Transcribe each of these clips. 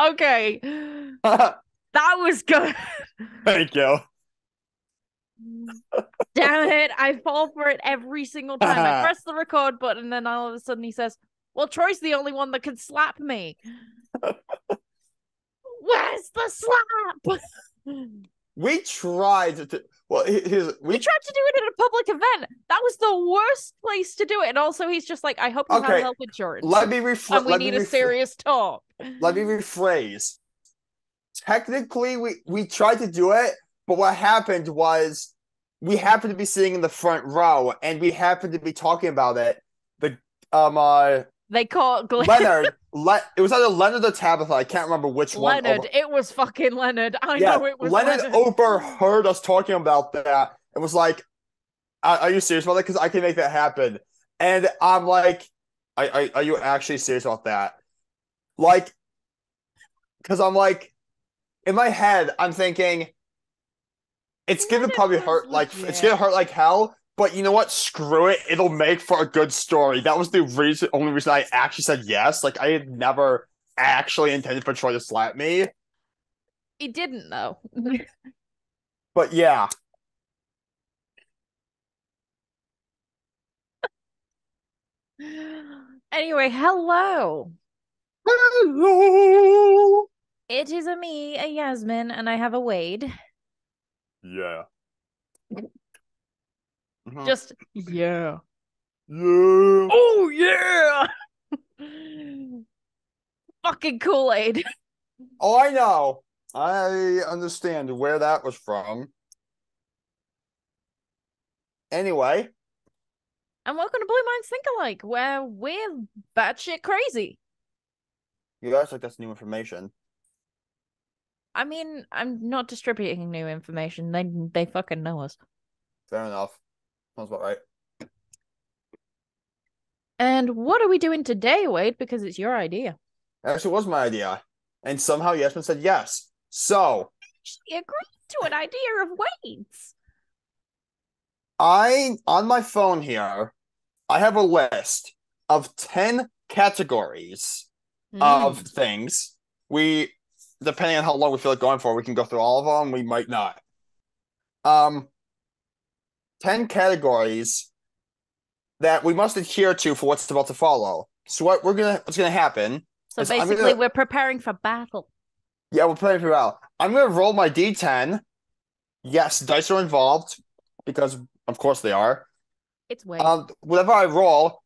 Okay, that was good. Thank you. Damn it, I fall for it every single time. I press the record button, and then all of a sudden he says, "Well, Troy's the only one that can slap me." Where's the slap? We tried to. Well, We tried to do it at a public event. That was the worst place to do it. And also, he's just like, I hope you have Okay. health insurance. Let me And we let me need a serious talk. let me rephrase. Technically, we tried to do it, but what happened was we happened to be sitting in the front row, and we happened to be talking about it. The They caught Leonard. It was either Leonard or Tabitha. I can't remember which one. Leonard. It was fucking Leonard. I Yeah, know it was Leonard Leonard. overheard us talking about that and was like, "Are you serious about that? Because I can make that happen." And I'm like, Are you actually serious about that?" Like, because I'm like, in my head, I'm thinking it's gonna Leonard probably was hurt it's legit. gonna hurt like hell. But you know what? Screw it. It'll make for a good story. That was the only reason I actually said yes. Like I had never actually intended for Troy to slap me. He didn't, though. But yeah. Anyway, hello. Hello. It is a me, a Yasmin, and I have a Wade. Yeah. Mhm. Just, yeah. Yeah. Oh, yeah. Fucking Kool-Aid. Oh, I know. I understand where that was from. Anyway, And welcome to Blue Minds Think Alike, where we're batshit crazy. you guys like that's new information. I mean, I'm not distributing new information. They fucking know us. Fair enough. Sounds about right. And what are we doing today, Wade? Because it's your idea. Actually, was my idea. And somehow Yasmin said yes. So, She agreed to an idea of Wade's. on my phone here, I have a list of 10 categories of things. We, depending on how long we feel like going for, we can go through all of them. We might not. Um, 10 categories that we must adhere to for what's about to follow. So what's gonna happen So is basically, we're preparing for battle. yeah, we're playing for well. I'm gonna roll my D10. Yes, dice are involved because of course they are. It's Wade. Whatever I roll,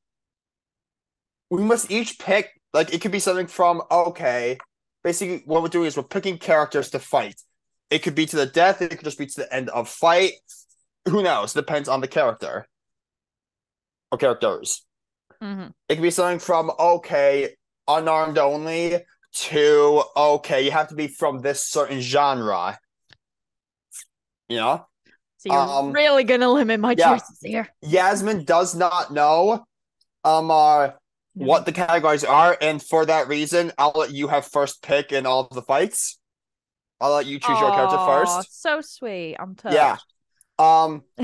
we must each pick like it could be something from okay. Basically, what we're doing is we're picking characters to fight. It could be to the death. It could just be to the end of fight. Who knows? Depends on the character or characters. Mm-hmm. It could be something from okay, unarmed only to okay, you have to be from this certain genre. You know? So you're Um, really gonna limit my yeah. choices here. Yasmin does not know what No. the categories are, and for that reason, I'll let you have first pick in all of the fights. I'll let you choose your character Oh, first. so sweet. I'm Yeah. touched.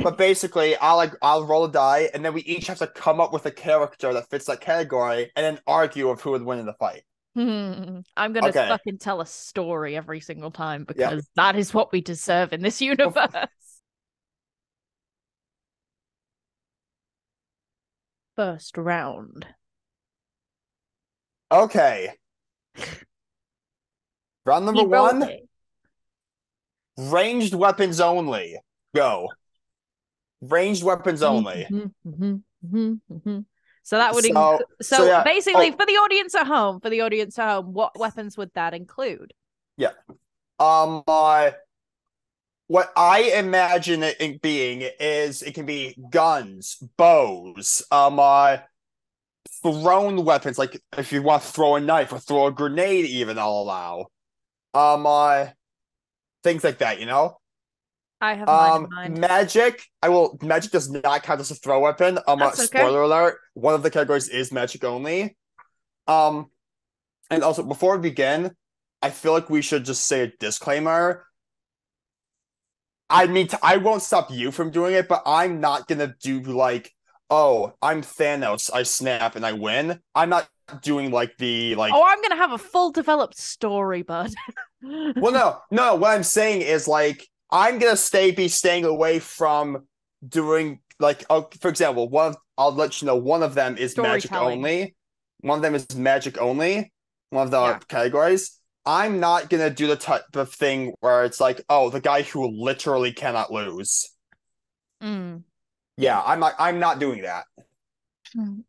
But basically, I'll roll a die, and then we each have to come up with a character that fits that category, and then argue of who would win in the fight. I'm gonna Okay. fucking tell a story every single time Yeah. because that is what we deserve in this universe. First round. Okay. Round number He rolled one, it. ranged weapons only. Go. Ranged weapons only. So that would So so yeah. basically Oh, for the audience at home, what weapons would that include? yeah. What I imagine it being is it can be guns, bows, thrown weapons, like if you want to throw a knife or throw a grenade, even I'll allow. Things like that, you know. I have mine in mind. Magic. Magic does not count as a throw weapon. That's okay. Spoiler alert. One of the categories is magic only. Um, and also before we begin, I feel like we should just say a disclaimer. I mean, I won't stop you from doing it, but I'm not gonna do like oh, I'm Thanos, I snap and I win. I'm not doing like the like. Oh, I'm gonna have a full developed story, bud. Well, no. What I'm saying is like I'm gonna be staying away from doing like. Oh, for example, I'll let you know one of them is magic Storytelling. only. One of them is magic only. One of the Yeah. categories. I'm not gonna do the type of thing where it's like, oh, the guy who literally cannot lose. Mm. Yeah, Yeah. I'm not doing that. Mm.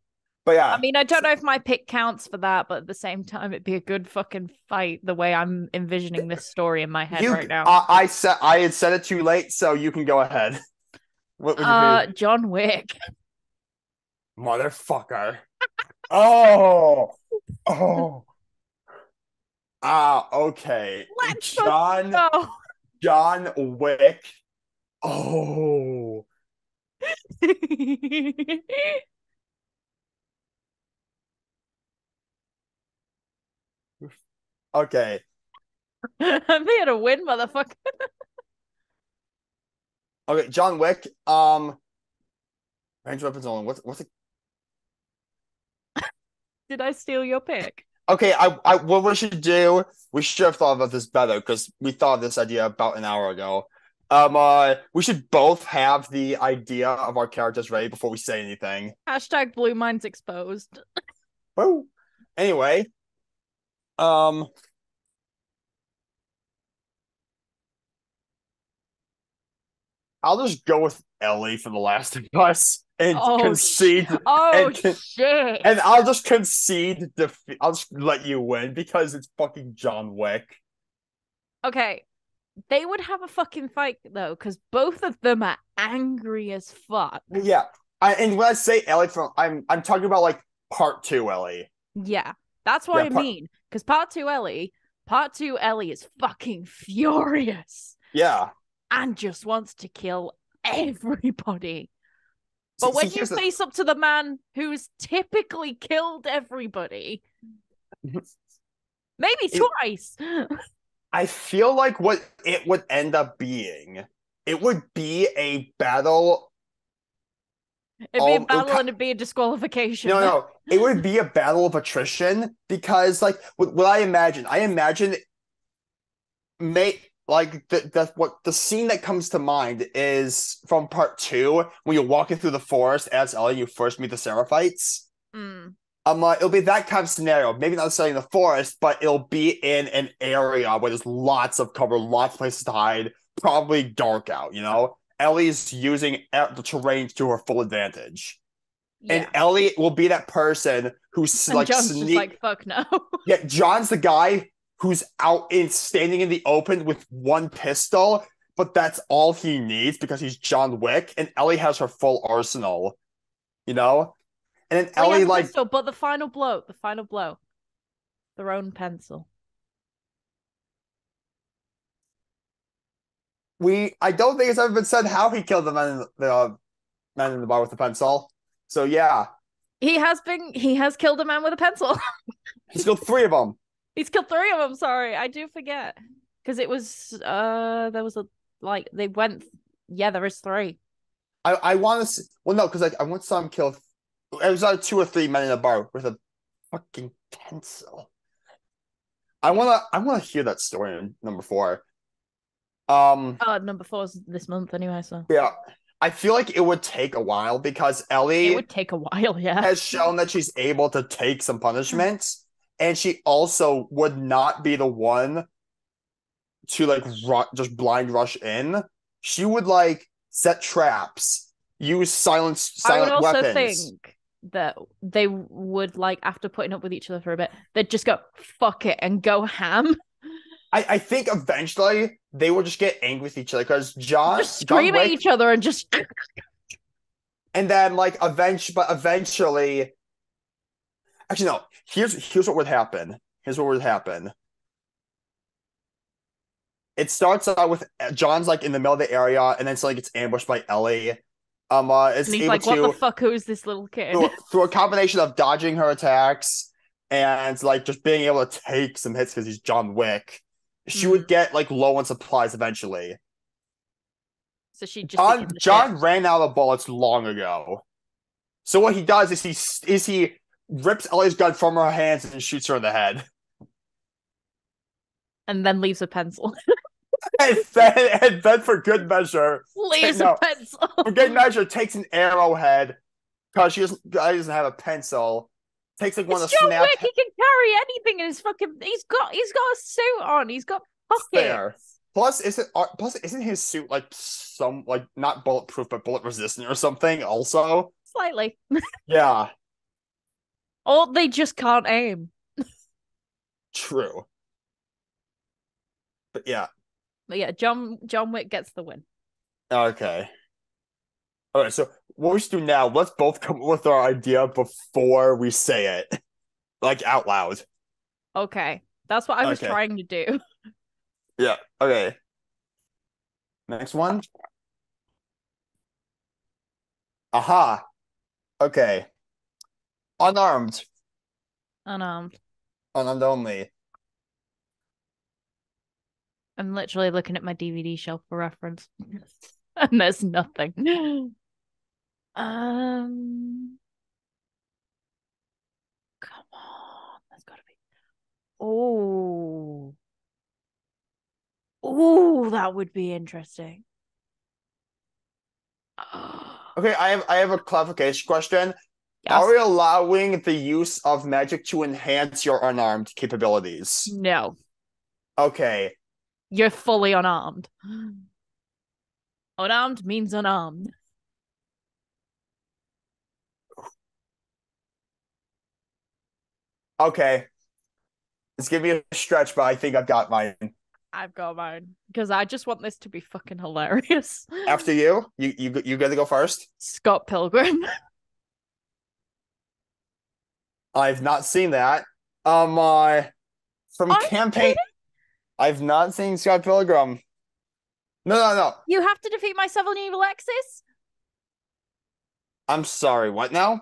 But I yeah, mean, I don't know if my pick counts for that, but at the same time, it'd be a good fucking fight the way I'm envisioning this story in my head you right now. I had said it too late, so you can go ahead. What would you be? John Wick. Motherfucker. Oh, oh. Okay. Let's fucking go. John Wick. Oh. Okay. I'm here to win, motherfucker. Okay, John Wick. Range weapons only. What's it? Did I steal your pick? Okay, I what we should do, we should have thought about this better because we thought of this idea about an hour ago. We should both have the idea of our characters ready before we say anything. Hashtag blue minds exposed. Woo. Anyway, um, I'll just go with Ellie for The Last of Us and Oh, concede oh and shit. and I'll just concede defeat. I'll just let you win because it's fucking John Wick. Okay. They would have a fucking fight though, because both of them are angry as fuck. Yeah, and when I say Ellie, I'm talking about like part two Ellie. Yeah, that's what Yeah, I mean. Because part two Ellie is fucking furious yeah. and just wants to kill everybody. But when you Here's face up to the man who's typically killed everybody, maybe twice. I feel like what it would end up being, it would be a battle. It'd be a battle and it'd be a disqualification. No, it would be a battle of attrition because, like, what I imagine, like the scene that comes to mind is from part two when you're walking through the forest as Ellie, you first meet the Seraphites. Mm. It'll be that kind of scenario. Maybe not necessarily in the forest, but it'll be in an area where there's lots of cover, lots of places to hide, probably dark out, you know? Ellie's using the terrain to her full advantage. Yeah. And Ellie will be that person who's and like John's just like, fuck no. Yeah, John's the guy who's standing in the open with one pistol, but that's all he needs because he's John Wick, and Ellie has her full arsenal, you know? And then Ellie like pistol, but the final blow, their own pencil. I don't think it's ever been said how he killed the man in the bar with the pencil. So yeah, he has killed a man with a pencil. he's killed three of them. He's killed three of them. Sorry, I do forget because it was there was a like they went. Yeah, there is three. I want to. Well, no, because like I want some kill. It was either two or three men in a bar with a fucking pencil. I wanna hear that story in number 4. Number 4 is this month anyway, so yeah. I feel like it would take a while because Ellie it would take a while, yeah. has shown that she's able to take some punishments, and she also would not be the one to like just blind rush in. She would like set traps, use silent I would also weapons. think that they would like after putting up with each other for a bit, they'd just go fuck it and go ham. I think eventually they will just get angry with each other because just scream at each other and just and then like eventually actually no, here's what would happen. It starts out with John's like in the middle of the area, and then it's like gets ambushed by Ellie. And he's like, "What the fuck? Who is this little kid?" Through a combination of dodging her attacks and like just being able to take some hits because he's John Wick, she would get like low on supplies eventually. So she just John ran out of bullets long ago. So what he does is he rips Ellie's gun from her hands and shoots her in the head. And then leaves a pencil. And then for good measure, Leaves a pencil. For good measure, takes an arrowhead because he doesn't have a pencil. Takes like one of It's the John snap. Wick. He can carry anything in his fucking. He's got a suit on. He's got pockets. Fair. Plus isn't his suit like some like not bulletproof but bullet resistant or something? Also, Slightly. yeah, Or they just can't aim. true. But yeah, But yeah, John Wick gets the win. okay. All right, so what we should do now? Let's both come up with our idea before we say it, like out loud. Okay, that's what I was Okay. trying to do. Yeah. Okay. Next one. Aha. Okay. Unarmed. Unarmed. Unarmed only. I'm literally looking at my DVD shelf for reference, and there's nothing. Come on, there's gotta be. Oh, that would be interesting. Okay, I have a clarification question. Yes. Are we allowing the use of magic to enhance your unarmed capabilities? No, Okay. you're fully unarmed. Unarmed means unarmed. Okay. It's giving me a stretch, but I think I've got mine. I've got mine because I just want this to be fucking hilarious. After you, you gotta go first. Scott Pilgrim. I've not seen that. From Are you campaign, kidding? I've not seen Scott Pilgrim. No. You have to defeat my 7 evil exes? I'm sorry. What now?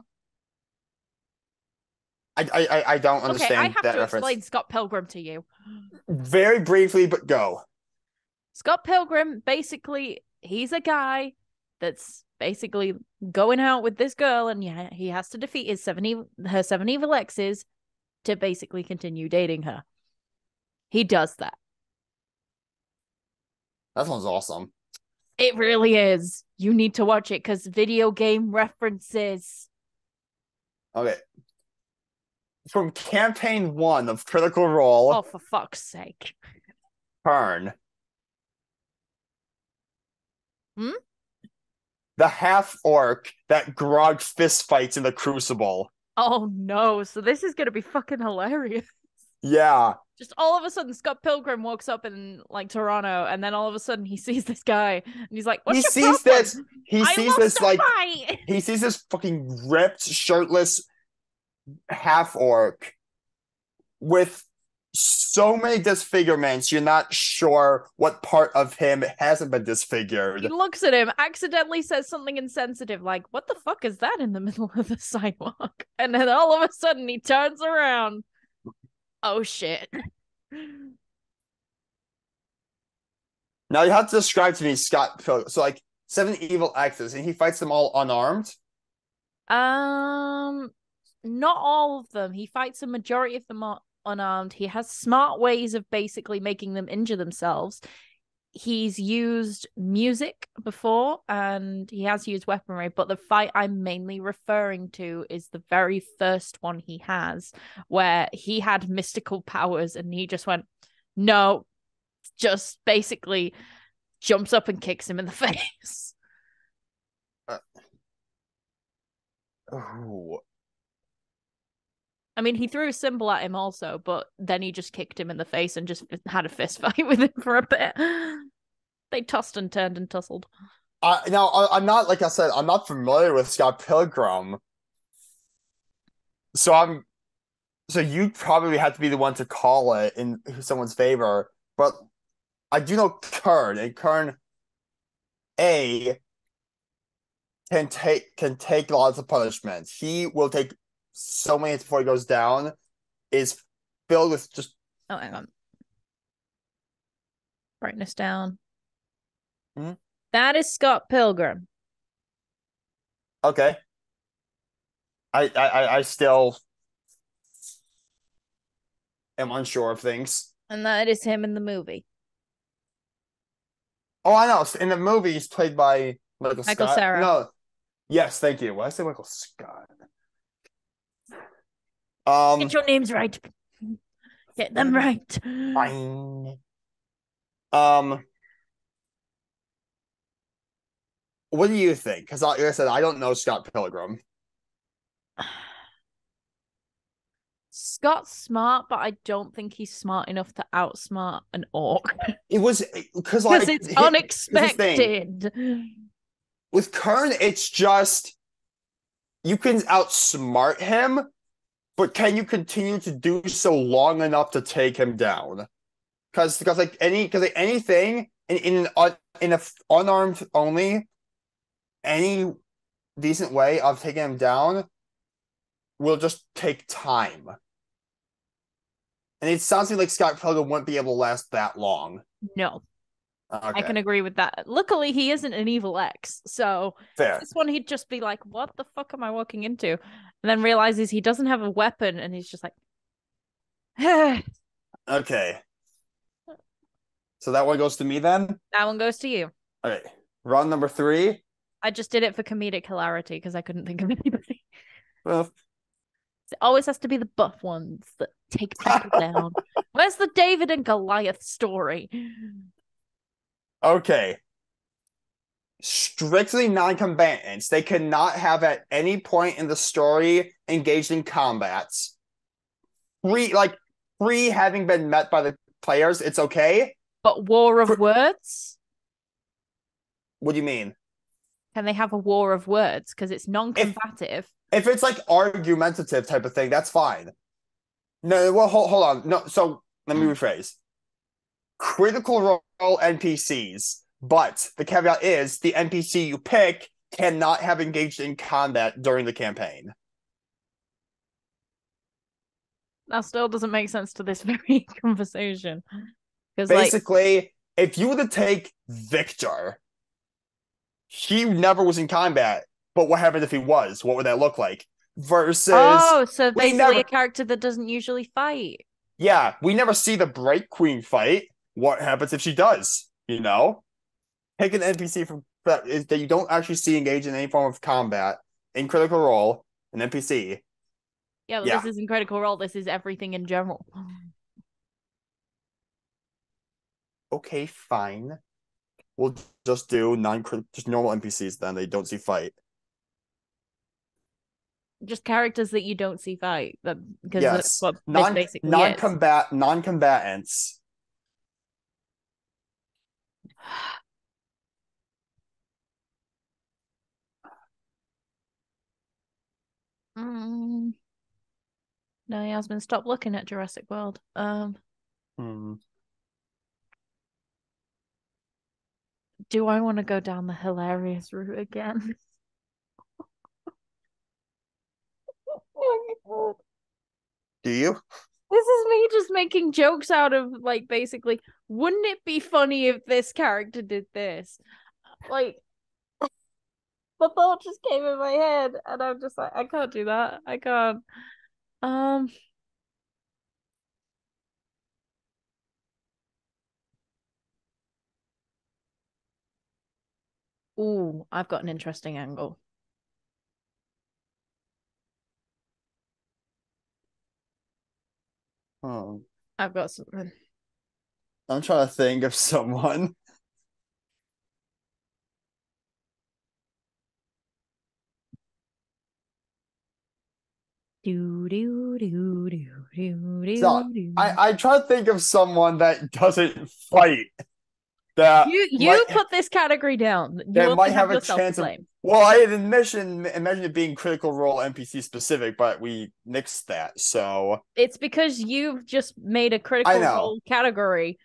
I don't Okay, understand I have that to reference. explain Scott Pilgrim to you. Very briefly, but go. Scott Pilgrim, basically, he's a guy that's basically going out with this girl, and yeah, he has to defeat her 7 evil exes to basically continue dating her. He does that. That sounds awesome. It really is. You need to watch it because video game references. Okay. From campaign 1 of Critical Role, Oh, for fuck's sake. Turn. Hmm? The half-orc that Grog fist fights in the Crucible. Oh no, so this is gonna be fucking hilarious. Yeah. Just all of a sudden, Scott Pilgrim walks up in like Toronto, and then all of a sudden he sees this guy, and he's like, "What's He your sees problem?" this. He I sees lost this a like fight. he sees this fucking ripped, shirtless half-orc with so many disfigurements, you're not sure what part of him hasn't been disfigured. He looks at him, accidentally says something insensitive, like, "What the fuck is that in the middle of the sidewalk?" And then all of a sudden he turns around. Oh shit. Now you have to describe to me Scott Pilgrim. So like 7 evil exes, and he fights them all unarmed. Not all of them. He fights a majority of them unarmed. He has smart ways of basically making them injure themselves. He's used music before and he has used weaponry, but the fight I'm mainly referring to is the very first one he has, where he had mystical powers and he just went, no, just basically jumps up and kicks him in the face. Oh. I mean, he threw a symbol at him also, but then he just kicked him in the face and just had a fist fight with him for a bit. They tossed and turned and tussled. Now, I'm not, like I said, I'm not familiar with Scott Pilgrim. So you probably have to be the one to call it in someone's favor. But I do know Kern, and Kern A can take lots of punishment. He will take so many before he goes down, is filled with just Oh, hang on. Brightness down. Hmm? That is Scott Pilgrim. okay. I still am unsure of things. And that is him in the movie. Oh, I know. In the movie, he's played by Michael Michael Scott. Cera. No, yes, thank you. Why did I say Michael Scott? Get your names right. Get them right. Fine. Um, what do you think? Because like I said, I don't know Scott Pilgrim. Scott's smart, but I don't think he's smart enough to outsmart an orc. It was because Because like it's this thing unexpected. with Kern, it's just you can outsmart him, but can you continue to do so long enough to take him down? Because like anything in a unarmed only, any decent way of taking him down will just take time. And it sounds to me like Scott Pilgrim wouldn't be able to last that long. No, Okay, I can agree with that. Luckily, he isn't an evil ex. So fair. this one, he'd just be like, what the fuck am I walking into? And then realizes he doesn't have a weapon. And he's just like, Okay. So that one goes to me then? that one goes to you. Okay. Round number 3. I just did it for comedic hilarity because I couldn't think of anybody. Well, It always has to be the buff ones that take people down. Where's the David and Goliath story? okay. Strictly non-combatants. They cannot have at any point in the story engaged in combats. Free having been met by the players, it's okay. But war of words? What do you mean? Can they have a war of words? Because it's non-combative. If it's like argumentative type of thing, that's fine. No, well, hold on. No, so let me rephrase. Critical Role NPCs, but the caveat is the NPC you pick cannot have engaged in combat during the campaign. That still doesn't make sense to this very conversation. Because Basically, if you were to take Victor, he never was in combat, but what happened if he was? What would that look like? Versus so basically a character that doesn't usually fight. Yeah, we never see the Bright Queen fight. What happens if she does? You know? Pick an NPC from that you don't actually see engaged in any form of combat in Critical Role, an NPC. Yeah, but this isn't Critical Role. This is everything in general. Okay, fine. We'll just do just normal NPCs then. They don't see fight. Just characters that you don't see fight. Because Yes, that's what this basically is. Non-combatants. No, Yasmin, stop looking at Jurassic World. Do I want to go down the hilarious route again? Do you? This is me just making jokes out of like basically, wouldn't it be funny if this character did this? Like the thought just came in my head and I'm just like, I can't do that. I can't. Um Ooh, I've got an interesting angle. I've got something. I'm trying to think of someone. So I try to think of someone that doesn't fight. That you put this category down. You that only might have a yourself chance to of. blame. Well, I had imagine it being Critical Role NPC specific, but we nixed that. So It's because you've just made a critical role category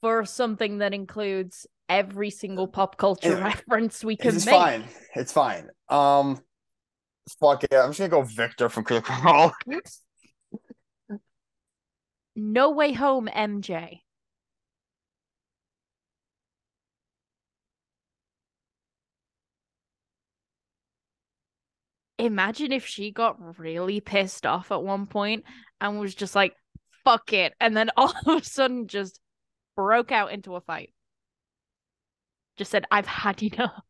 for something that includes every single pop culture reference we can make. Fine. It's fine. Fuck it. I'm just gonna go Victor from Critical Role. No Way Home, MJ. Imagine if she got really pissed off at one point and was just like, fuck it. And then all of a sudden just broke out into a fight. Just said, I've had enough.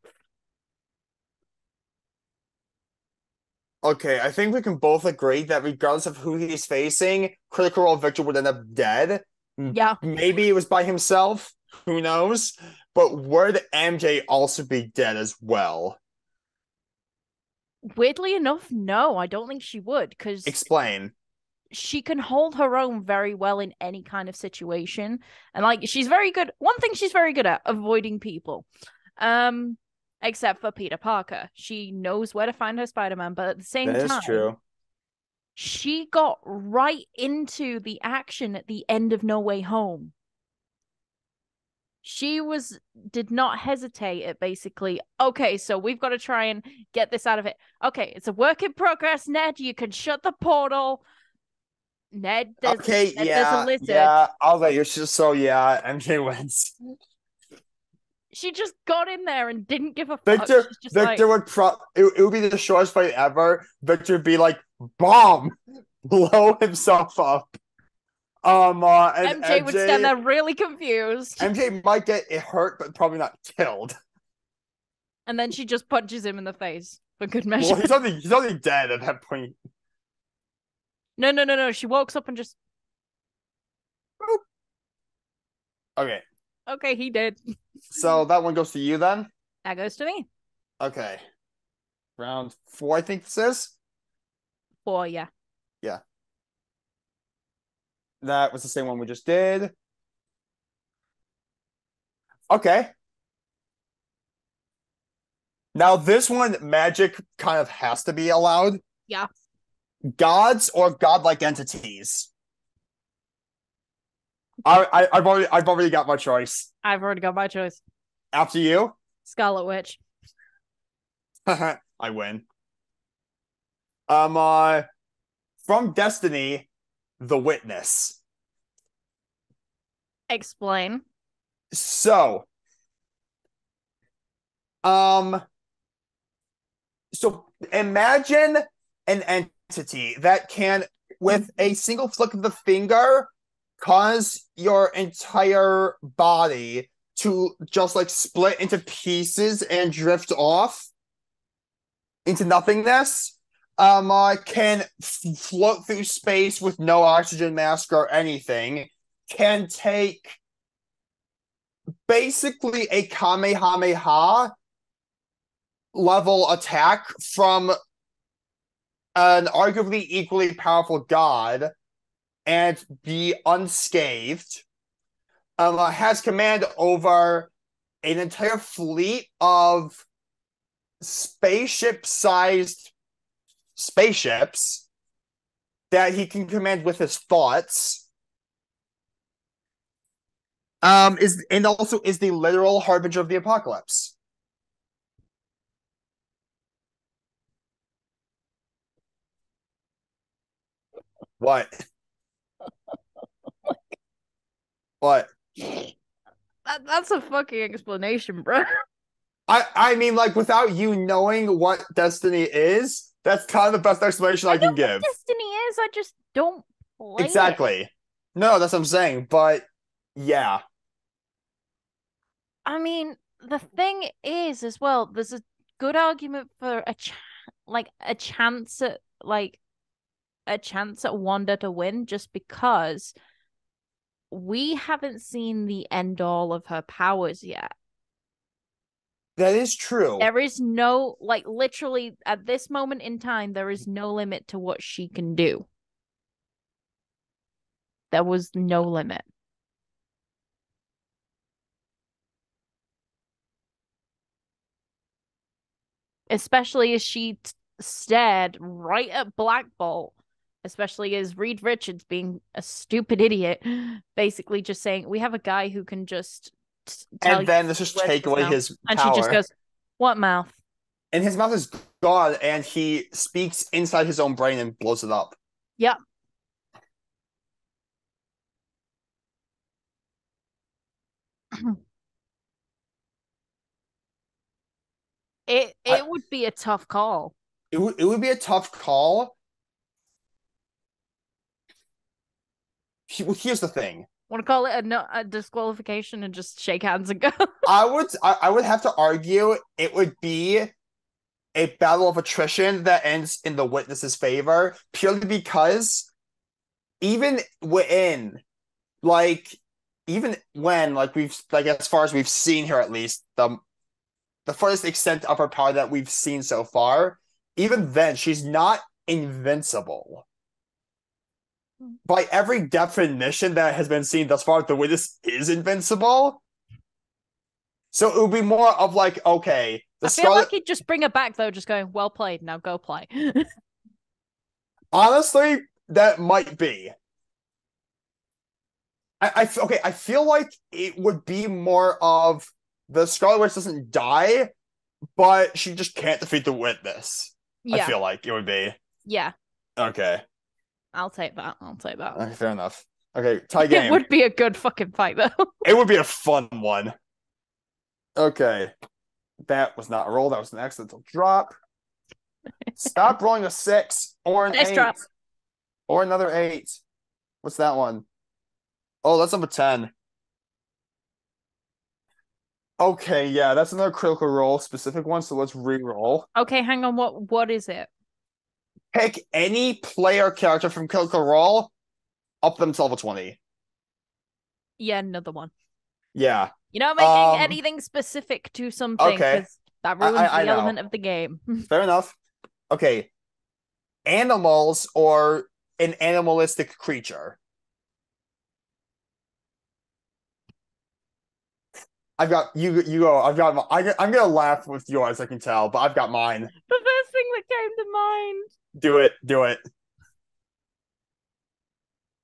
Okay, I think we can both agree that regardless of who he's facing, Critical Role Victor would end up dead. Yeah. Maybe it was by himself. Who knows? But would MJ also be dead as well? Weirdly enough, no, I don't think she would, because Explain. she can hold her own very well in any kind of situation. And like she's very good. One thing she's very good at, avoiding people. Um, except for Peter Parker. She knows where to find her Spider-Man, but at the same That is time, true. she got right into the action at the end of No Way Home. She did not hesitate at basically, okay, so we've got to try and get this out of it. Okay, it's a work in progress, Ned. You can shut the portal. Ned, Okay, there's a yeah, lizard. yeah. I'll let you. So yeah, MJ wins. She just got in there and didn't give a fuck. Victor, She's just like, Victor would it would be the shortest fight ever. Victor would be like, bomb, blow himself up. And MJ would stand there really confused. MJ might get hurt, but probably not killed. And then she just punches him in the face for good measure. Well, he's only dead at that point. No. She walks up and just, Boop. Okay, okay, he did. so that one goes to you then. That goes to me. Okay, round 4, I think this is. 4, yeah. Yeah, that was the same one we just did. Okay. Now this one, magic kind of has to be allowed. Yeah. Gods or godlike entities. I've already got my choice. I've already got my choice. After you, Scarlet Witch. I win. From Destiny, The Witness. Explain. So, um, so imagine an entity that can, with a single flick of the finger, cause your entire body to just like split into pieces and drift off into nothingness. Can float through space with no oxygen mask or anything. Can take basically a Kamehameha level attack from an arguably equally powerful god and be unscathed. Has command over an entire fleet of spaceship-sized spaceships that he can command with his thoughts. And also is the literal harbinger of the apocalypse. What? What? That's a fucking explanation, bro. I mean, like, without you knowing what Destiny is, that's kind of the best explanation I know can what give. Destiny is. I just don't play it. Exactly. No, that's what I'm saying. But yeah, I mean, the thing is, as well, there's a good argument for a chance at Wanda to win, just because we haven't seen the end all of her powers yet. that is true. There is no, like, literally at this moment in time, there is no limit to what she can do. There was no limit. Especially as she stared right at Black Bolt, especially as Reed Richards, being a stupid idiot, basically just saying, we have a guy who can just tell And then you let's just where's take his away mouth. his And she just power. goes, what mouth? And his mouth is gone, and he speaks inside his own brain and blows it up. Yep. It would be a tough call. it would be a tough call. Here's the thing. Want to call it a disqualification and just shake hands and go? I would have to argue it would be a battle of attrition that ends in the witness's favor, purely because even within, like, even when, like, we've, like, as far as we've seen here, at least the furthest extent of her power that we've seen so far, even then she's not invincible. By every definition that has been seen thus far, the witness is invincible. So it would be more of like, okay, I feel like he'd just bring her back though, just going, well played, now go play. Honestly, that might be. Okay, I feel like it would be more of the Scarlet Witch doesn't die, but she just can't defeat the witness. Yeah. I feel like it would be. Yeah. Okay. I'll take that. Okay, fair enough. Okay, tie game. It would be a good fucking fight though. It would be a fun one. Okay. That was not a roll. That was an accidental drop. Stop rolling a 6 or an 8. Drop. Or another 8. What's that one? Oh, that's number 10. Okay, yeah, that's another critical roll, specific one, so let's re-roll. Okay, hang on. What is it? Pick any player character from critical roll up them to level 20. Yeah, another one. Yeah. You're not making anything specific to something, because that ruins the element of the game. Fair enough. Okay. Animals or an animalistic creature. I've got you go. I'm gonna laugh with yours, I can tell, but I've got mine. The first thing that came to mind. Do it.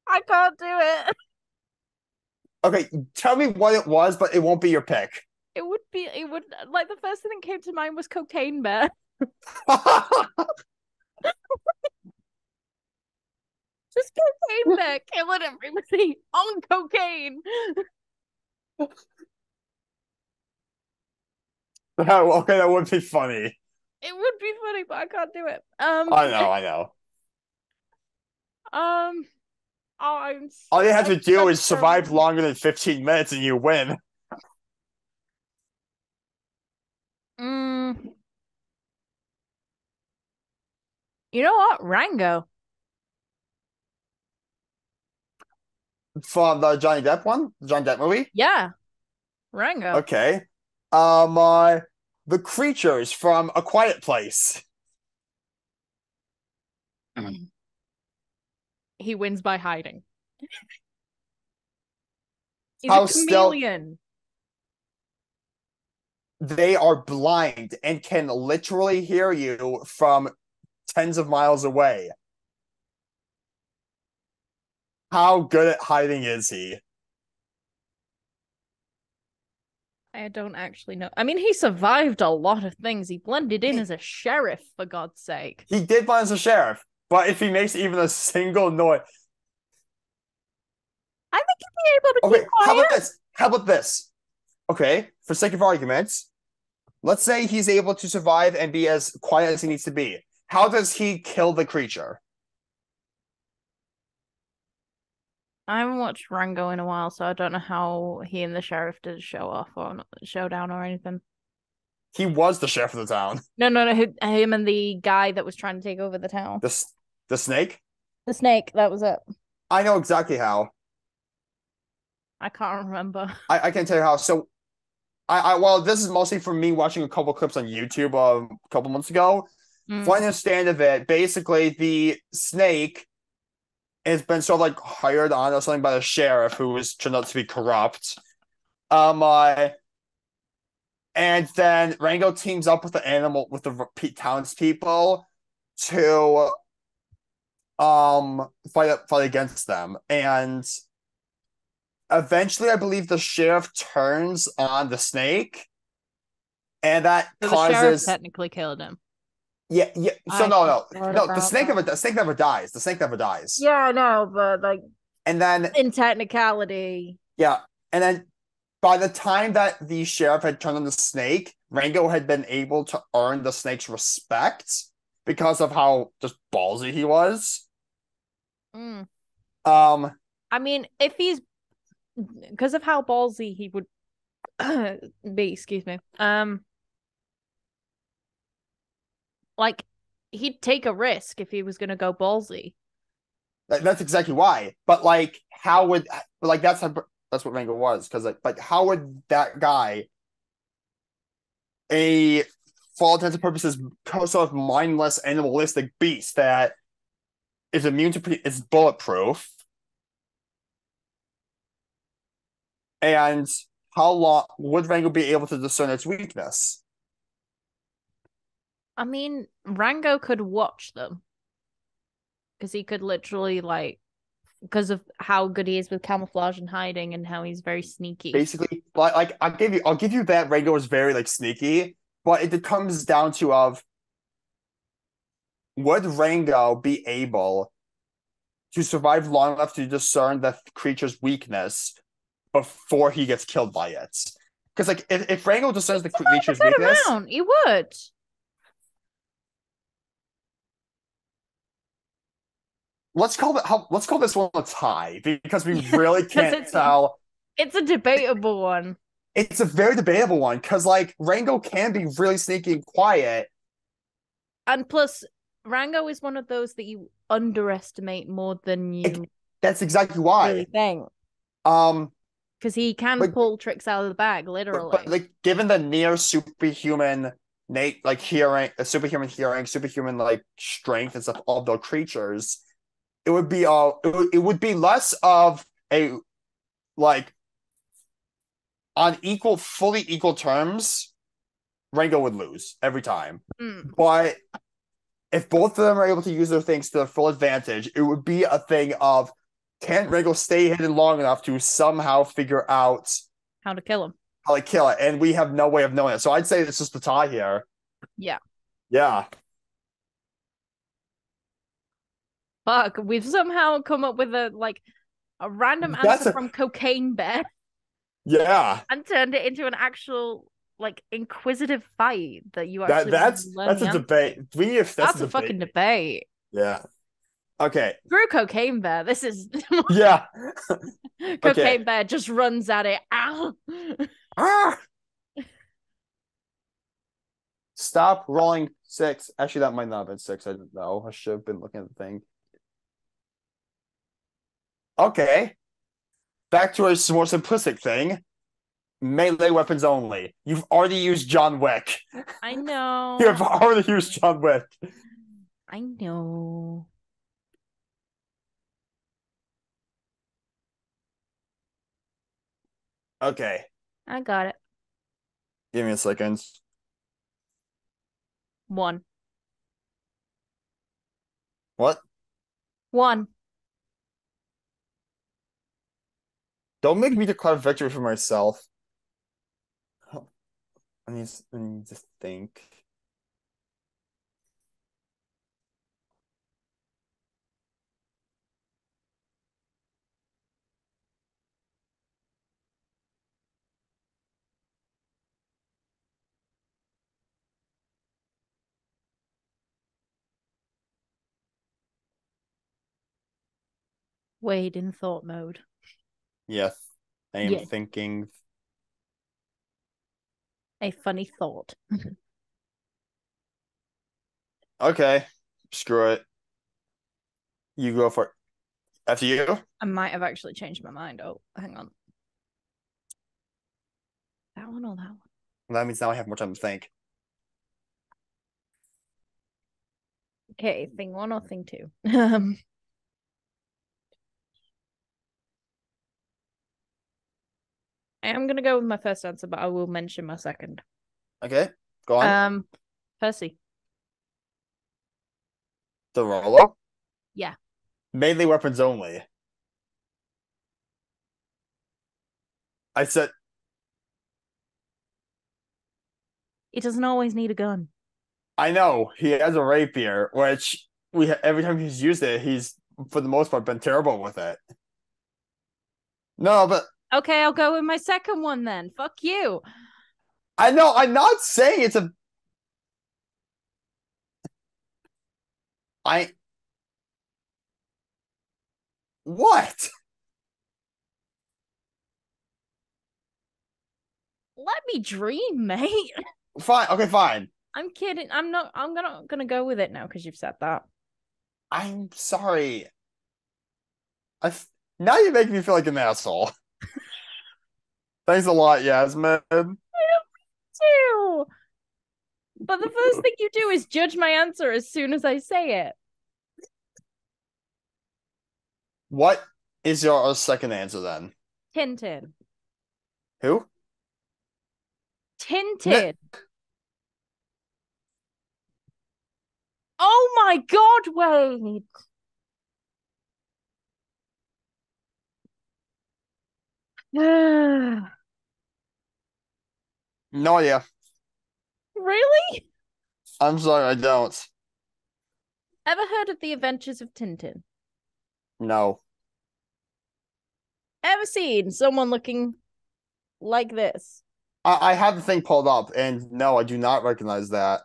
I can't do it. Okay, tell me what it was, but it won't be your pick. It would like the first thing that came to mind was Cocaine Bear. Just Cocaine Bear killing everybody on cocaine. Okay, that would be funny. It would be funny, but I can't do it. I know. All you have to do is survive longer than 15 minutes and you win. You know what? Rango. From the Johnny Depp one? The Johnny Depp movie? Yeah. Rango. Okay. The creatures from A Quiet Place. He wins by hiding. He's a chameleon. They are blind and can literally hear you from tens of miles away. How good at hiding is he? I don't actually know. I mean, he survived a lot of things. He blended in as a sheriff, for God's sake. He did blend as a sheriff, but if he makes even a single noise... I think he'd be able to keep quiet. How about this? Okay, for sake of argument, let's say he's able to survive and be as quiet as he needs to be. How does he kill the creature? I haven't watched Rango in a while, so I don't know how he and the sheriff did a showdown or anything. He was the sheriff of the town. No, him and the guy that was trying to take over the town. The snake? The snake, that was it. I know exactly how. I can't remember. I can't tell you how. So, well, this is mostly from me watching a couple clips on YouTube a couple months ago. From what I understand of it, basically the snake has been sort of like hired on or something by the sheriff who was turned out to be corrupt. And then Rango teams up with the townspeople to fight against them. And eventually I believe the sheriff turns on the snake. And that causes the sheriff technically killed him. Yeah. So no. The snake never dies. The snake never dies. Yeah, I know, but like, and then in technicality, yeah, and then by the time that the sheriff had turned on the snake, Rango had been able to earn the snake's respect, because of how just ballsy he was. Mm. Um, I mean, if he's because of how ballsy he would be, excuse me. Like he'd take a risk if he was gonna go ballsy. that's exactly why. But like, how would like that's what Rango was because like how would that guy a for all intents and purposes sort of mindless animalistic beast that is immune to is bulletproof and how long would Rango be able to discern its weakness? I mean, Rango could watch them because he could literally like because of how good he is with camouflage and hiding and how he's very sneaky. Basically, like I'll give you that Rango is very like sneaky, but it comes down to of would Rango be able to survive long enough to discern the creature's weakness before he gets killed by it? Because like if Rango discerns the creature's Good weakness, amount, he would. let's call this one a tie because we really Because can't tell. it's a debatable one. It's a very debatable one because like Rango can be really sneaky and quiet. And plus, Rango is one of those that you underestimate more than you That's exactly really why. think. Um, Because he can like, pull tricks out of the bag, literally. but like given the near superhuman like hearing, superhuman hearing, superhuman like strength and stuff of those creatures, it would be less of a like on fully equal terms. Rango would lose every time, but if both of them are able to use their things to their full advantage, it would be a thing of can Rango stay hidden long enough to somehow figure out How to kill him. how to kill it, and we have no way of knowing it. So I'd say it's just the tie here. Yeah. Yeah. Fuck, we've somehow come up with a random answer from Cocaine Bear Yeah. and turned it into an actual inquisitive fight that you actually That's a debate. That's a fucking debate. Yeah. Okay. Screw Cocaine Bear. This is Yeah. Cocaine Okay. Bear just runs at it. Ow. Ah! Stop rolling 6. Actually, that might not have been 6. I didn't know. I should have been looking at the thing. Okay. Back to a more simplistic thing. Melee weapons only. You've already used John Wick. I know. You have already used John Wick. I know. Okay. I got it. Give me a second. 1. What? 1. Don't make me declare victory for myself. I need to think. Wade in thought mode. Yes, I am thinking. A funny thought. Okay, screw it. You go for it. After you? I might have actually changed my mind. Oh, hang on. That one or that one? That means now I have more time to think. Okay, thing 1 or thing 2? I am gonna go with my first answer, but I will mention my second. Okay, go on. Percy. The Rollo? Yeah. Melee weapons only. I said He doesn't always need a gun. I know he has a rapier, which every time he's used it, he's for the most part been terrible with it. No, but Okay, I'll go with my second one then. Fuck you. I know I'm not saying it's a I what? Let me dream, mate. Fine. Okay, fine. I'm kidding. I'm not. I'm gonna go with it now because you've said that. I'm sorry. Now you make me feel like an asshole. Thanks a lot, Yasmin. Too. But the first thing you do is judge my answer as soon as I say it. What is your second answer then? Tintin. Who? N Tintin. Oh my god, Wade. No idea. Really? I'm sorry, I don't. Ever heard of the Adventures of Tintin? No. Ever seen someone looking like this? I had the thing pulled up, and no, I do not recognize that.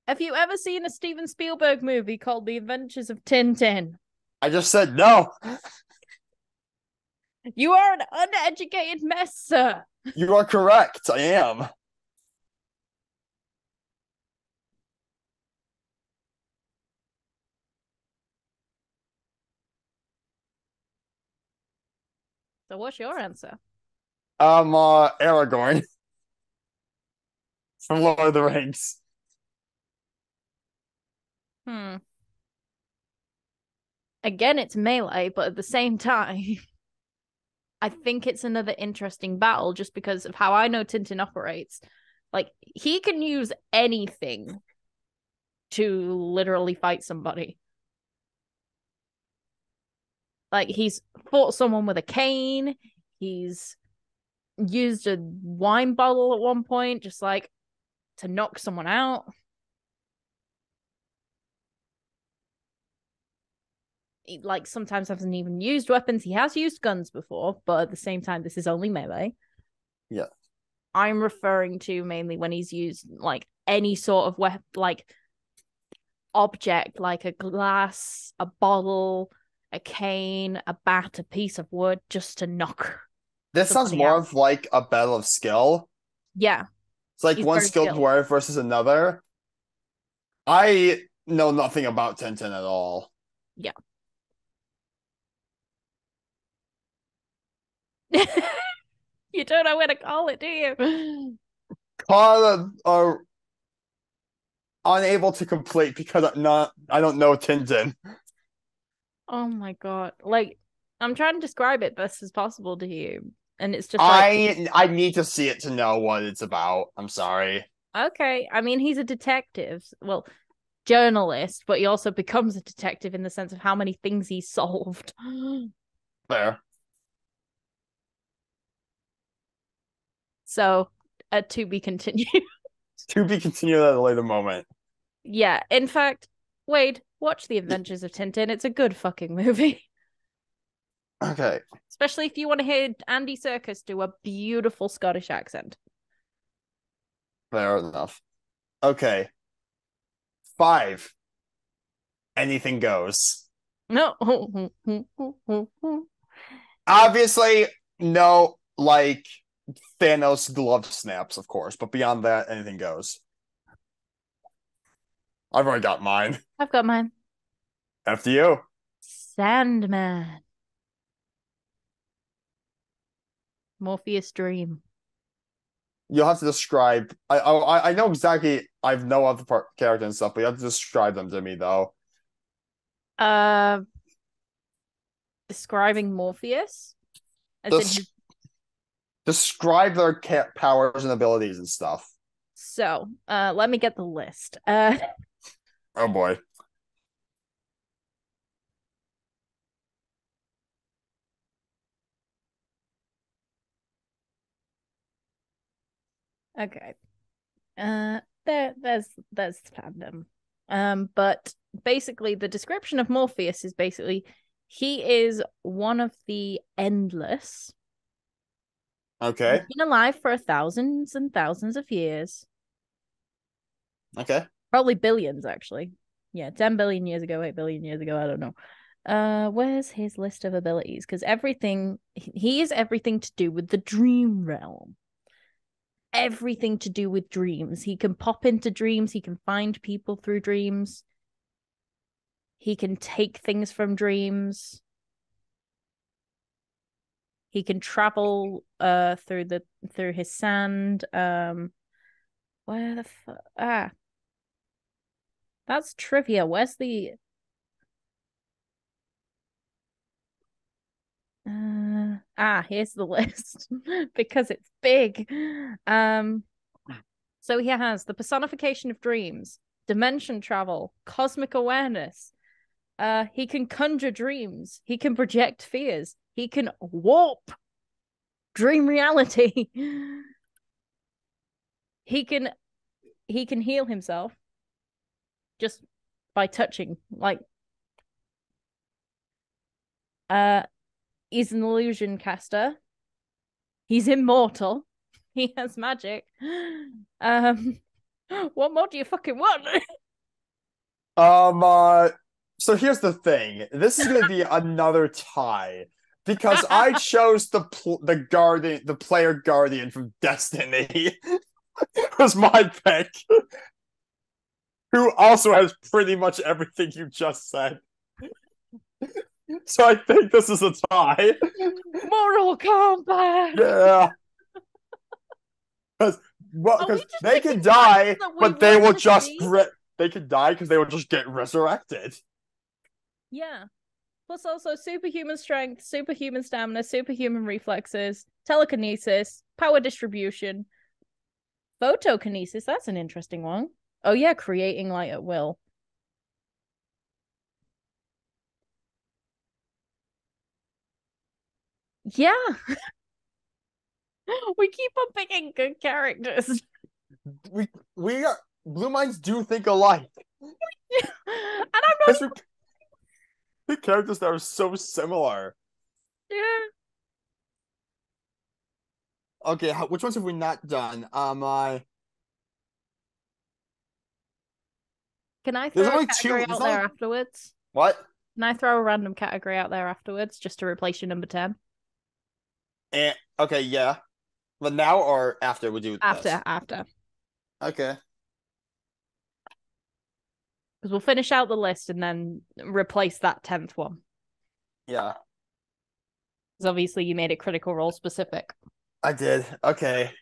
Have you ever seen a Steven Spielberg movie called The Adventures of Tintin? I just said no. You are an uneducated mess, sir. You are correct. I am. So what's your answer? Aragorn from Lord of the Rings. Hmm. Again, it's melee, but at the same time, I think it's another interesting battle just because of how I know Tintin operates. Like, he can use anything to literally fight somebody. Like, he's fought someone with a cane. He's used a wine bottle at one point, just like to knock someone out. He, like, sometimes hasn't even used weapons. He has used guns before, but at the same time, this is only melee. Yeah. I'm referring to mainly when he's used like any sort of weapon, like object, like a glass, a bottle, a cane, a bat, a piece of wood, just to knock This sounds somebody more out. of like a battle of skill. Yeah, It's like he's one very skilled skilled. warrior versus another. I know nothing about Tintin at all. Yeah. You don't know where to call it, do you? Caught unable to complete because I don't know Tintin. Oh my god. Like, I'm trying to describe it best as possible to you. And it's just like, I need to see it to know what it's about. I'm sorry. okay. I mean, he's a detective. Well, journalist, but he also becomes a detective in the sense of how many things he solved. There. So, to be continued. To be continued at a later moment. Yeah, in fact, Wade, watch The Adventures of Tintin. It's a good fucking movie. Okay. Especially if you want to hear Andy Serkis do a beautiful Scottish accent. Fair enough. Okay. 5. Anything goes. No. Obviously, no, like Thanos glove snaps, of course, but beyond that, anything goes. I've already got mine. I've got mine. After you. Sandman. Morpheus Dream. You'll have to describe. I know exactly. I've no other character and stuff, but you have to describe them to me though. Uh, Describing Morpheus. As in Des- his... Describe their powers and abilities and stuff. So, let me get the list. Oh boy. Okay. There's fandom. But basically the description of Morpheus is basically he is one of the endless. He's Okay. been alive for thousands and thousands of years. Okay. Probably billions, actually. Yeah, 10 billion years ago, 8 billion years ago, I don't know. Where's his list of abilities? Because everything he is everything to do with the dream realm. Everything to do with dreams. He can pop into dreams, he can find people through dreams. He can take things from dreams. He can travel through his sand. Where the fuck? That's trivia. Where's the here's the list because it's big. So he has the personification of dreams, dimension travel, cosmic awareness. He can conjure dreams. He can project fears. He can warp dream reality. he can heal himself just by touching. Like, he's an illusion caster. He's immortal. He has magic. What more do you fucking want? So here's the thing. This is gonna be another tie because I chose the player guardian from Destiny. Was my pick. Who also has pretty much everything you just said. So I think this is a tie. Mortal Kombat. Yeah. Because they can die, but they will just they can die because they will just get resurrected. Yeah. Plus also superhuman strength, superhuman stamina, superhuman reflexes, telekinesis, power distribution, photokinesis. That's an interesting one. Oh yeah, creating light at will. Yeah. We keep on picking good characters. We are Blue Minds do think alike. And I'm not the characters that are so similar. Yeah. Okay, which ones have we not done? Can I throw a category out there afterwards? What? Can I throw a random category out there afterwards just to replace your number 10? Okay, yeah. But now or after we do After. Okay. Because we'll finish out the list and then replace that 10th one. Yeah. Because obviously you made it Critical Role specific. I did. Okay.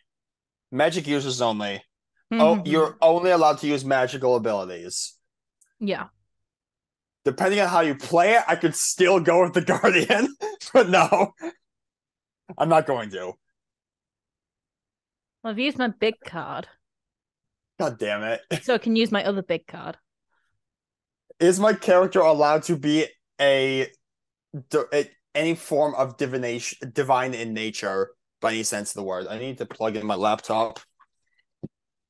Magic users only. Oh, you're only allowed to use magical abilities. Yeah. Depending on how you play it, I could still go with the Guardian. But no. I'm not going to. Well, I've used my big card. God damn it. So I can use my other big card. Is my character allowed to be any form of divine in nature by any sense of the word? I need to plug in my laptop.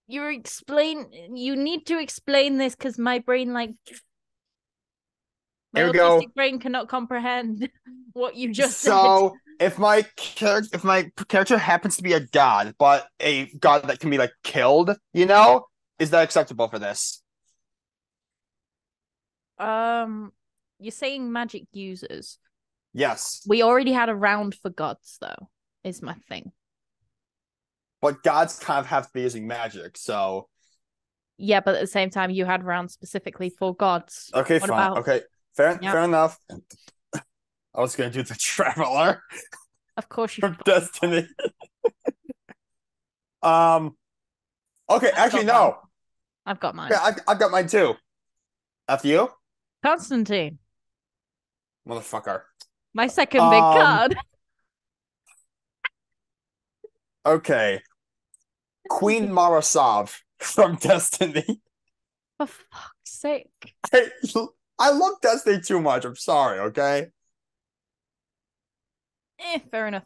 You need to explain this because my brain, like, my autistic brain cannot comprehend what you just said. So if my character happens to be a god, but a god that can be like killed, is that acceptable for this? You're saying magic users. Yes. We already had a round for gods, though, is my thing. But gods kind of have to be using magic, so. Yeah, but at the same time, you had rounds specifically for gods. Okay, fine. Okay, fair enough. I was going to do the Traveler. Of course you from Destiny. Okay, actually, no. I've got mine. Okay, I've got mine too. After you? Constantine. Motherfucker. My second big card. Okay. Queen Marasav from Destiny. For fuck's sake. I love Destiny too much. I'm sorry, okay? Fair enough.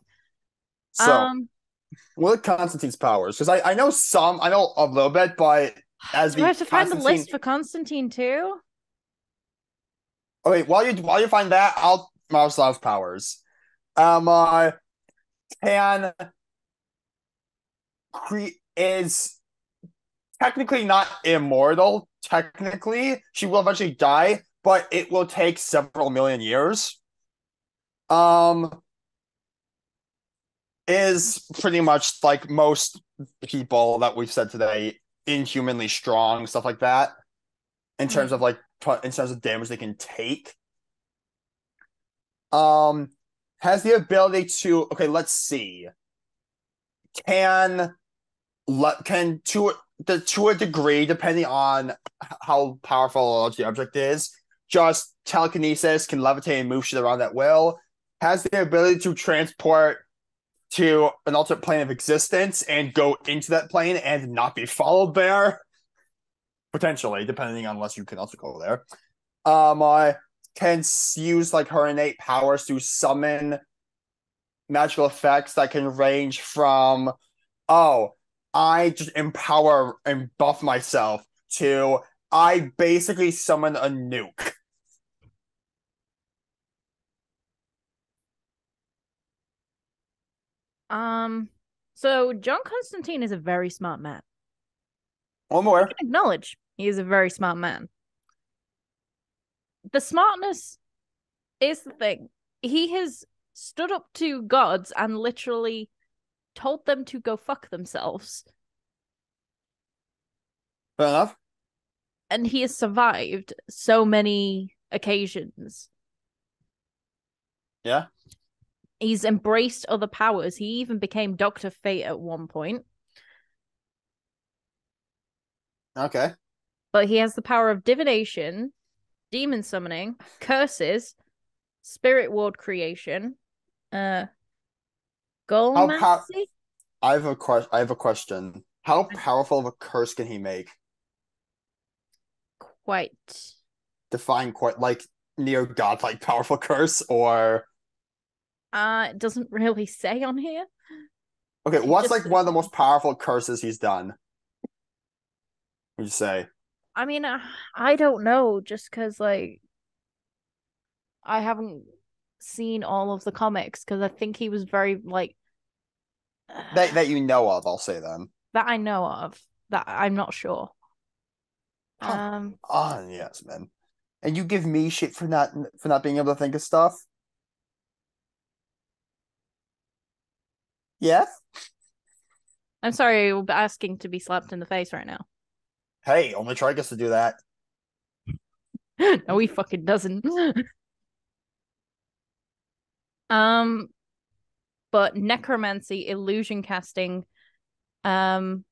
So, what are Constantine's powers? Because I know a little bit, but as do I have to find the list for Constantine too? Okay, while you find that, I'll Marasav's powers. Is technically not immortal technically she will eventually die, but it will take several million years. Um, is pretty much like most people that we've said today, inhumanly strong, stuff like that, in terms of Mm. like in terms of damage they can take. Um, has the ability to let's see. Can can to a degree, depending on how powerful or large the object is, just telekinesis, can levitate and move shit around at will. Has the ability to transport to an alternate plane of existence and go into that plane and not be followed there. Potentially, depending on unless you can also go there. I can use like her innate powers to summon magical effects that can range from I just empower and buff myself to I basically summon a nuke. Um, so John Constantine is a very smart man. One I more. can acknowledge he is a very smart man. The smartness is the thing. He has stood up to gods and literally told them to go fuck themselves. Fair enough. And he has survived so many occasions. Yeah. He's embraced other powers. He even became Dr. Fate at one point. Okay. But he has the power of divination, demon summoning, curses, spirit ward creation, uh, How pow- goalmancy. I have a question. How powerful of a curse can he make? Quite. Define quite like near godlike powerful curse or It doesn't really say on here. okay, It what's just like one says, of the most powerful curses he's done? Would you say? I mean, I don't know, just because like I haven't seen all of the comics because I think he was very like That you know of, I'll say then. that I know of. That I'm not sure. Come Um, on, yes, man. And you give me shit for not being able to think of stuff? Yeah? I'm sorry, you're asking to be slapped in the face right now. Hey, only Troy gets to do that. No, he fucking doesn't. um, but necromancy, illusion casting, um,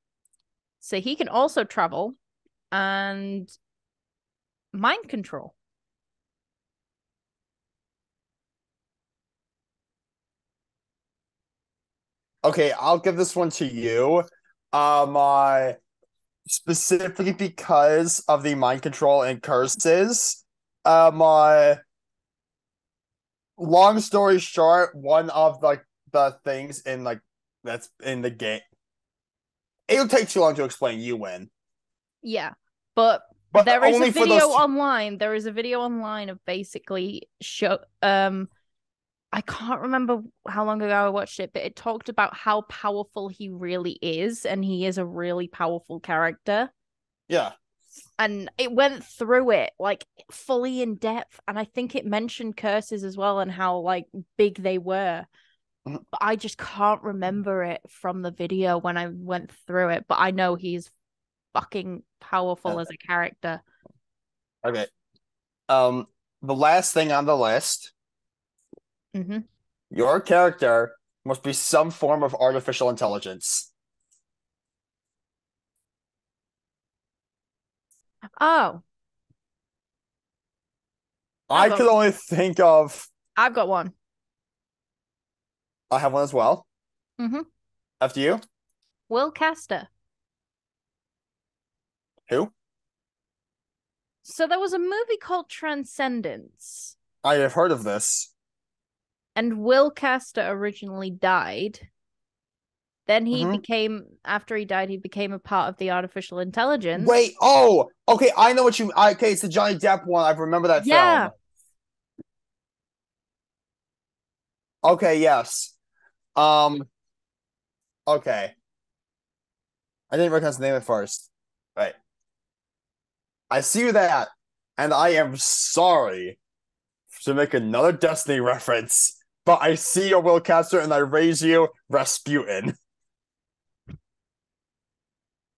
so he can also travel and mind control. Okay, I'll give this one to you. Specifically because of the mind control and curses. My long story short, one of like the things in like that's in the game. It'll take too long to explain. You win, Yeah, but but there is a only for video those two. online. There is a video online of basically show. I can't remember how long ago I watched it, but it talked about how powerful he really is, and he is a really powerful character. Yeah. And it went through it like fully in depth, and I think it mentioned curses as well and how like big they were. Mhm. But I just can't remember it from the video when I went through it. But I know he's fucking powerful Yeah. as a character. Okay. The last thing on the list, Mm-hmm. your character must be some form of artificial intelligence. Oh, I've I got could only think of. I've got one. I have one as well. Mm-hmm. After you, Will Caster. who? So there was a movie called Transcendence, I have heard of this. and Will Caster originally died. Then he Mhm. became, after he died, he became a part of the artificial intelligence. Wait, oh, okay, I know what you. Okay, it's the Johnny Depp one. I remember that film. Yeah. Okay, yes. Um, okay. I didn't recognize the name at first. Right. I see that, and I am sorry to make another Destiny reference, but I see your Willcaster and I raise you Rasputin.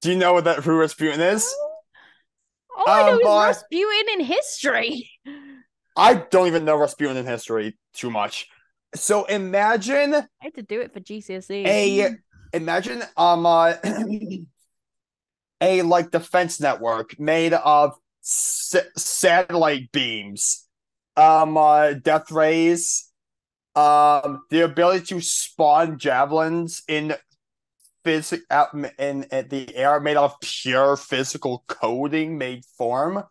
Do you know who Rasputin is? All I know is But Rasputin in history. I don't even know Rasputin in history too much. So imagine I had to do it for GCSE. a imagine a like defense network made of satellite beams, death rays, the ability to spawn javelins in in the air made of pure physical coding made form.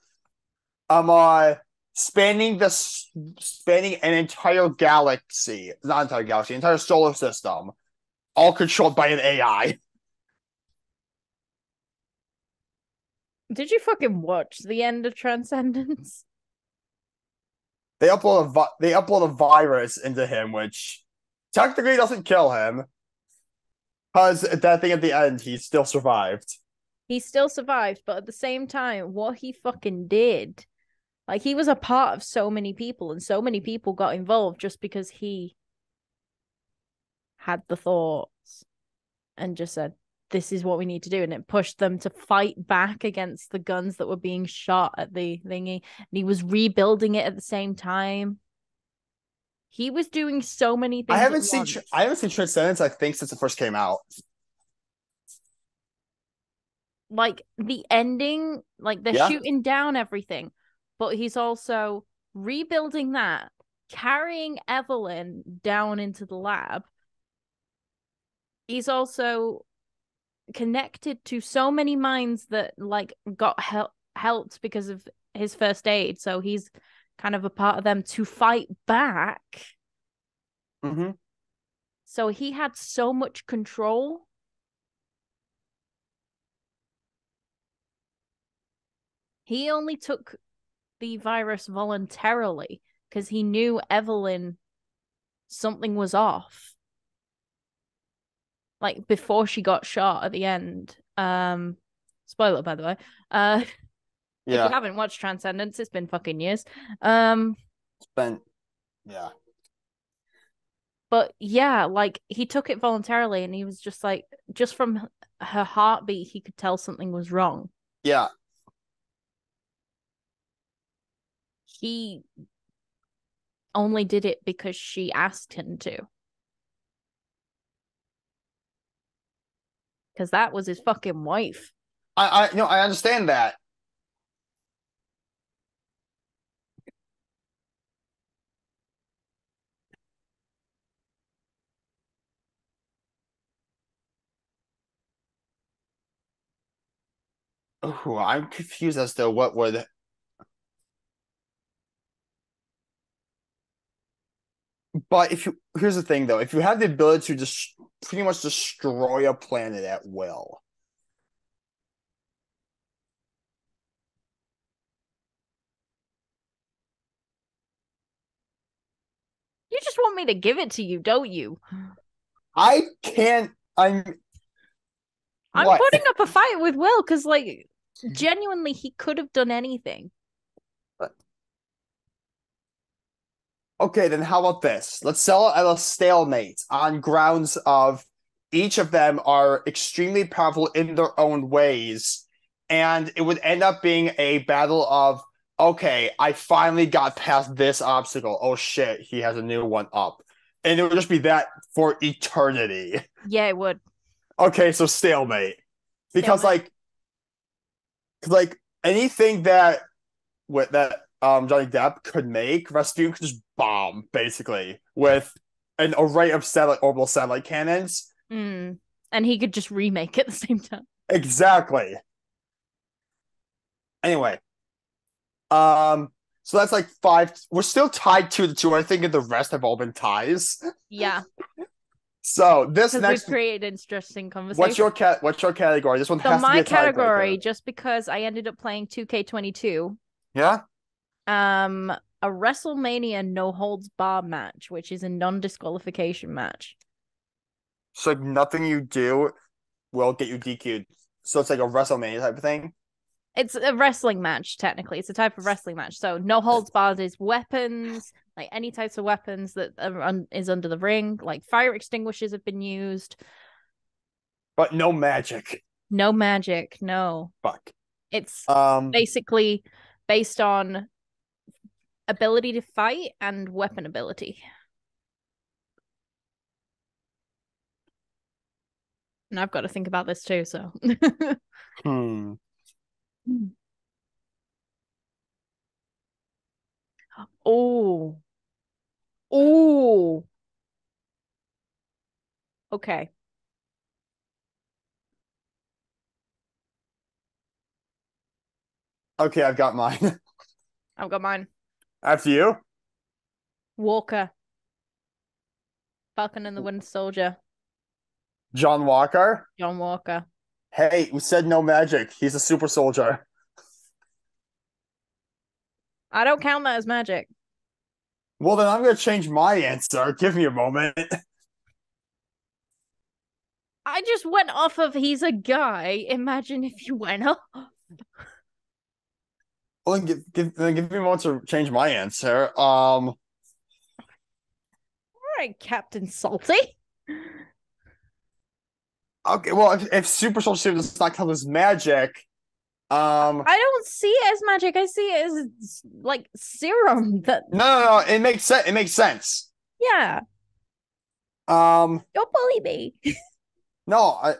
Spanning an entire galaxy, not entire galaxy, entire solar system, all controlled by an AI. Did you fucking watch the end of Transcendence? They upload a virus into him, which technically doesn't kill him, because that thing at the end he still survived. He still survived, but at the same time, what he fucking did, like he was a part of so many people, and so many people got involved just because he had the thoughts and just said, this is what we need to do. And it pushed them to fight back against the guns that were being shot at the thingy. And he was rebuilding it at the same time. He was doing so many things. I haven't seen Transcendence, I think, since it first came out. Like the ending, like they're shooting down everything, but he's also rebuilding that, carrying Evelyn down into the lab. He's also connected to so many minds that like got helped because of his first aid, so he's kind of a part of them to fight back. Mm-hmm. So he had so much control. He only took the virus voluntarily because he knew Evelyn, something was off. Like before she got shot at the end. Spoiler, by the way. If you haven't watched Transcendence, it's been fucking years. It's been, yeah. But yeah, like he took it voluntarily, and he was just like, just from her heartbeat, he could tell something was wrong. Yeah. He only did it because she asked him to. Because that was his fucking wife. I understand that. Oh, I'm confused as to what would. But here's the thing though, if you have the ability to just pretty much destroy a planet at will, You just want me to give it to you, don't you? I can't. I'm putting up a fight with Will because, like, genuinely, he could have done anything. Okay, then how about this? Let's sell it at a stalemate on grounds of each of them are extremely powerful in their own ways, and it would end up being a battle of, okay, I finally got past this obstacle. Oh shit, he has a new one up. And it would just be that for eternity. Yeah, it would. Okay, so stalemate. Because like anything that Johnny Depp could make, Rasputin could just bomb, basically, with an array of orbital satellite cannons. And he could just remake it at the same time. Exactly. Anyway. So that's like 5. We're still tied 2-2. I think the rest have all been ties. Yeah. So this next we've created interesting conversation. What's your category? This one has to be my a category, just because I ended up playing 2K22. Yeah. A WrestleMania no holds barred match, which is a non-disqualification match. So nothing you do will get you DQ'd. So it's like a WrestleMania type of thing. It's a wrestling match, technically. It's a type of wrestling match. So no holds barred is weapons, like any types of weapons that is under the ring. Like fire extinguishers have been used. But no magic. No magic, no. Fuck. It's Um, basically based on ability to fight and weapon ability. And I've got to think about this too, so. hmm. Oh. Oh. Okay. Okay, I've got mine. I've got mine. After you? Walker. Falcon and the Winter Soldier. John Walker? John Walker. Hey, we said no magic. He's a super soldier. I don't count that as magic. Well, then I'm going to change my answer. Give me a moment. I just went off of he's a guy. Imagine if you went up. Well, give me a moment to change my answer. All right, Captain Salty. Okay, well, if super soldier does not count as magic, I don't see it as magic. I see it as like serum. That no, it makes sense. It makes sense. yeah. Don't bully me. No,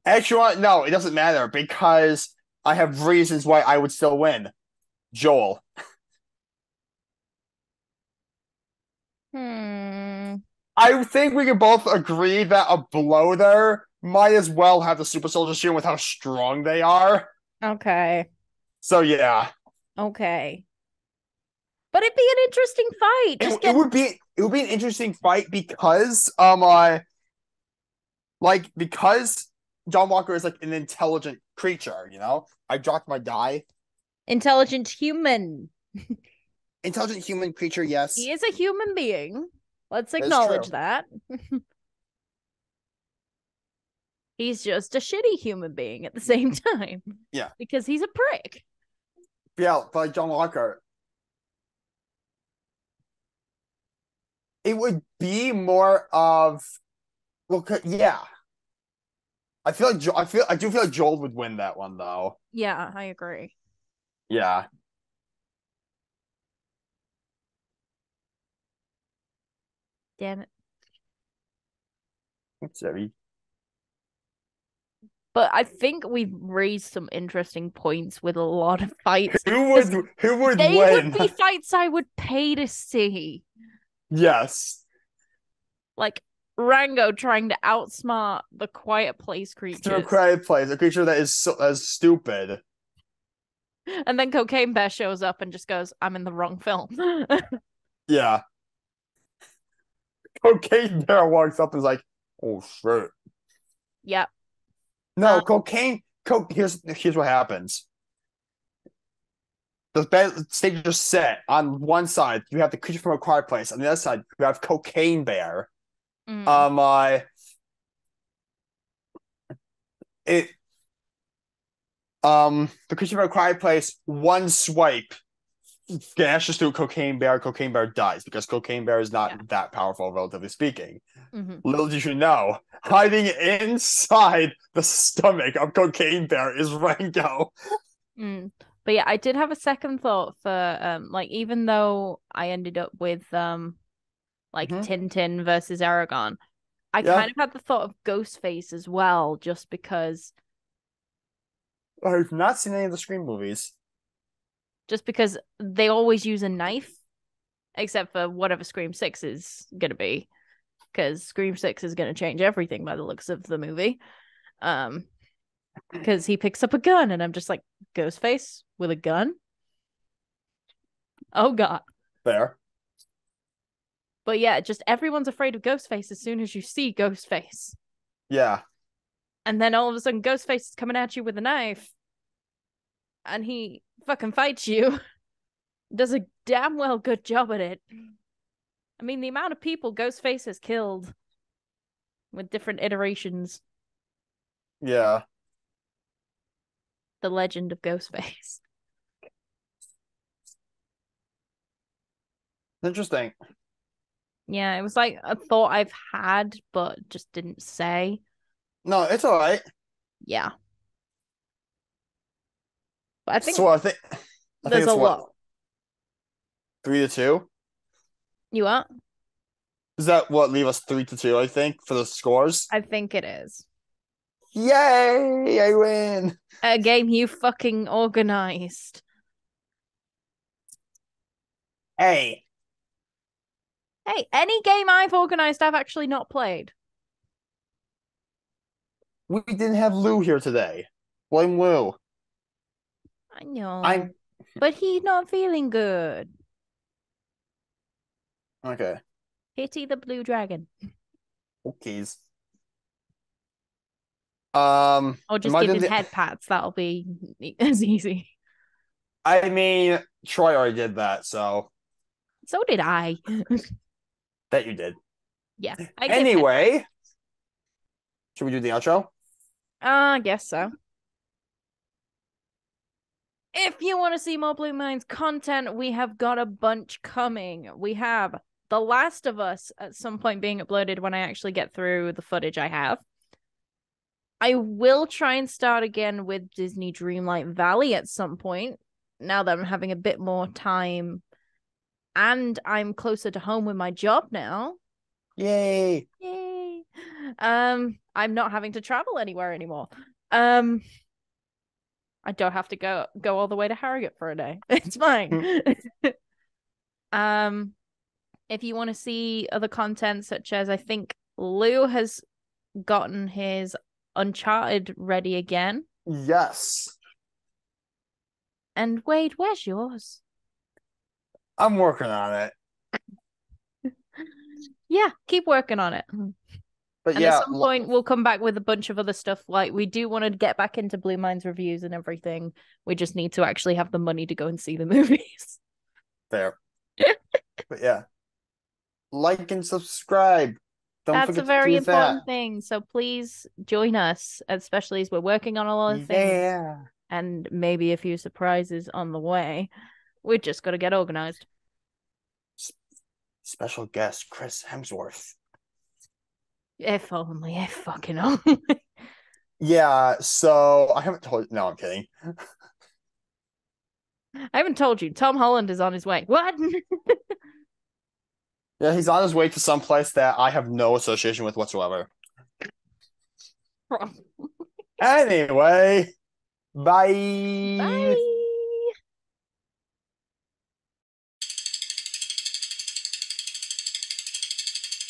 actually, no, it doesn't matter because I have reasons why I would still win. Joel. I think we can both agree that a bloater might as well have the super soldier shield with how strong they are. Okay. So yeah. Okay. But it'd be an interesting fight. It would be an interesting fight because because John Walker is like an intelligent creature, you know? I dropped my die. Intelligent human. Intelligent human creature, yes. He is a human being. Let's That is acknowledge true. that. He's just a shitty human being at the same time. Yeah. Because he's a prick. Yeah, but like John Walker. It would be more of well, yeah. I do feel like Joel would win that one though. Yeah, I agree. Yeah. Damn it. Sorry. But I think we've raised some interesting points with a lot of fights. Who would they win? would be fights I would pay to see. Yes. Like Rango trying to outsmart the Quiet Place creatures. Through Quiet Place, a creature that is as stupid. And then Cocaine Bear shows up and just goes, I'm in the wrong film. Yeah. Cocaine Bear walks up and is like, oh shit. Yep. No, here's what happens. The stage is just set. On one side, you have the creature from a quiet place. On the other side, you have Cocaine Bear. The creature from a quiet place, one swipe gashes through Cocaine Bear. Cocaine Bear dies because Cocaine Bear is not that powerful, relatively speaking. Little did you know, hiding inside the stomach of Cocaine Bear is Rango. But yeah, I did have a second thought for like even though I ended up with Tintin versus Aragon, I kind of had the thought of Ghostface as well, just because I've not seen any of the Scream movies. Just because they always use a knife, except for whatever Scream 6 is gonna be. Because Scream 6 is gonna change everything by the looks of the movie. Because he picks up a gun and I'm just like, Ghostface with a gun? Oh god. Fair. But yeah, just everyone's afraid of Ghostface as soon as you see Ghostface. Yeah. And then all of a sudden Ghostface is coming at you with a knife. And he fucking fights you. Does a damn well good job at it. I mean, the amount of people Ghostface has killed with different iterations. Yeah. The Legend of Ghostface. Interesting. Yeah, it was like a thought I've had, but just didn't say. No, it's all right. Yeah. But I think So I think there's a it's what, lot. 3-2. You are? Does that what leave us 3-2? I think for the scores. I think it is. Yay! I win. A game you fucking organized. Hey, Hey, any game I've organized, I've actually not played. we didn't have Lou here today. Blame Lou. I know. I'm But he's not feeling good. okay. Pity the blue dragon. Okays. Or just am I give doing him the- head pats. That'll be as easy. I mean, Troy already did that, so So did I. that you did. Yeah. I give head Anyway, should we do the outro? I guess so. If you want to see more Blue Minds content, we have got a bunch coming. We have The Last of Us at some point being uploaded when I actually get through the footage I have. I will try and start again with Disney Dreamlight Valley at some point, now that I'm having a bit more time and I'm closer to home with my job now. Yay! Yay. I'm not having to travel anywhere anymore. I don't have to go all the way to Harrogate for a day. It's fine. If you want to see other content, such as I think Lou has gotten his Uncharted ready again. Yes. And Wade, where's yours? I'm working on it. Yeah, keep working on it. But And yeah, at some point, we'll come back with a bunch of other stuff. Like, we do want to get back into Blue Minds reviews and everything. We just need to actually have the money to go and see the movies. fair. But yeah, like and subscribe. Don't That's a forget to very do important that. thing. So please join us, especially as we're working on a lot of things Yeah. and maybe a few surprises on the way. We're just got to get organized. Special guest Chris Hemsworth. If only, if fucking only. Yeah, so I haven't told. No, I'm kidding. I haven't told you. Tom Holland is on his way. What? Yeah, he's on his way to some place that I have no association with whatsoever. Anyway, bye. Bye.